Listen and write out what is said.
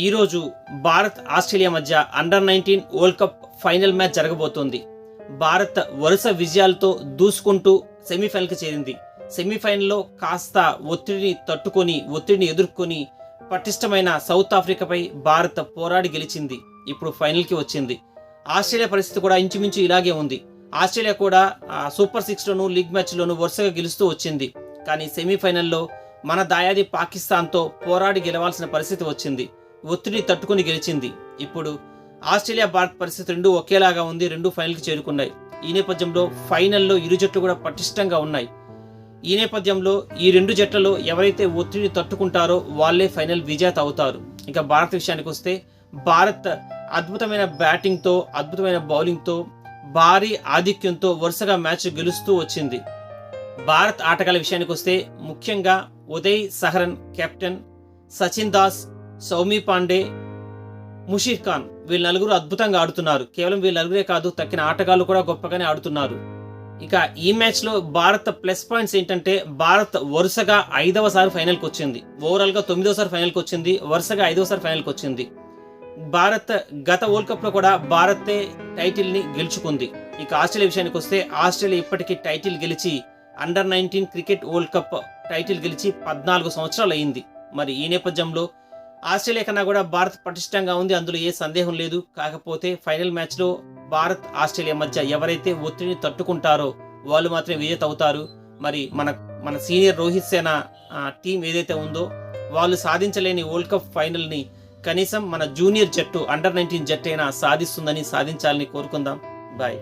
ఈరోజు భారత్ ఆస్ట్రేలియా మధ్య under-19 world cup final match జరగబోతోంది. భారత్ వరుస విజయాలతో దూసుకుంటూ సెమీఫైనల్కి చేరింది. సెమీఫైనల్లో కాస్త ఒత్తిడిని ఎదుర్కొని పటిష్టమైన సౌత్ ఆఫ్రికాపై భారత్ పోరాడి గెలిచింది. ఇప్పుడు ఫైనల్కి వచ్చింది. ఆస్ట్రేలియా పరిస్థితి కూడా ఇంచుమించు ఇలాగే ఉంది. ఆస్ట్రేలియా కూడా సూపర్ 6లోను లీగ్ మ్యాచ్లోను వరుసగా గెలుస్తూ వచ్చింది. కానీ సెమీఫైనల్లో మన దాయాది పాకిస్తాన్తో పోరాడి గెలవాల్సిన పరిస్థితి వచ్చింది. ఒత్తిడి తట్టుకుని గెలిచింది. ఇప్పుడు ఆస్ట్రేలియా భారత్ పరిస్థితి రెండూ ఒకేలాగా ఉంది. రెండు ఫైనల్కి చేరుకున్నాయి. ఈ నేపథ్యంలో ఫైనల్లో ఇరు జట్లు కూడా పటిష్టంగా ఉన్నాయి. ఈ నేపథ్యంలో ఈ రెండు జట్లలో ఎవరైతే ఒత్తిడిని తట్టుకుంటారో వాళ్ళే ఫైనల్ విజేత అవుతారు. ఇక భారత్ విషయానికి వస్తే భారత్ అద్భుతమైన బ్యాటింగ్తో, అద్భుతమైన బౌలింగ్తో, భారీ ఆధిక్యంతో వరుసగా మ్యాచ్ గెలుస్తూ వచ్చింది. భారత్ ఆటగాళ్ల విషయానికి వస్తే ముఖ్యంగా ఉదయ్ సహరన్ కెప్టెన్, సచిన్ దాస్, సౌమీ పాండే, ముషీర్ ఖాన్ వీళ్ళ నలుగురు అద్భుతంగా ఆడుతున్నారు. కేవలం వీళ్ళ నలుగురే కాదు, తక్కిన ఆటగాళ్లు కూడా గొప్పగానే ఆడుతున్నారు. ఇక ఈ మ్యాచ్లో భారత్ ప్లస్ పాయింట్స్ ఏంటంటే భారత్ వరుసగా 5వ సారి ఫైనల్కి వచ్చింది. ఓవరాల్గా 9వ సారి ఫైనల్కి వచ్చింది. వరుసగా 5వ సారి ఫైనల్కి వచ్చింది. భారత్ గత వరల్డ్ కప్లో కూడా భారతే టైటిల్ని గెలుచుకుంది. ఇక ఆస్ట్రేలియా విషయానికి వస్తే ఆస్ట్రేలియా ఇప్పటికీ టైటిల్ గెలిచి under-19 cricket world cup title గెలిచి 14 సంవత్సరాలు అయింది. మరి ఈ నేపథ్యంలో ఆస్ట్రేలియా కన్నా కూడా భారత్ పటిష్టంగా ఉంది, అందులో ఏ సందేహం లేదు. కాకపోతే ఫైనల్ మ్యాచ్లో భారత్ ఆస్ట్రేలియా మధ్య ఎవరైతే ఒత్తిడిని తట్టుకుంటారో వాళ్ళు మాత్రమే విజేత అవుతారు. మరి మన సీనియర్ రోహిత్ సేన టీం ఏదైతే ఉందో వాళ్ళు సాధించలేని వరల్డ్ కప్ ఫైనల్ని కనీసం మన జూనియర్ జట్టు అండర్-19 జట్టు అయినా సాధిస్తుందని, సాధించాలని కోరుకుందాం. బాయ్.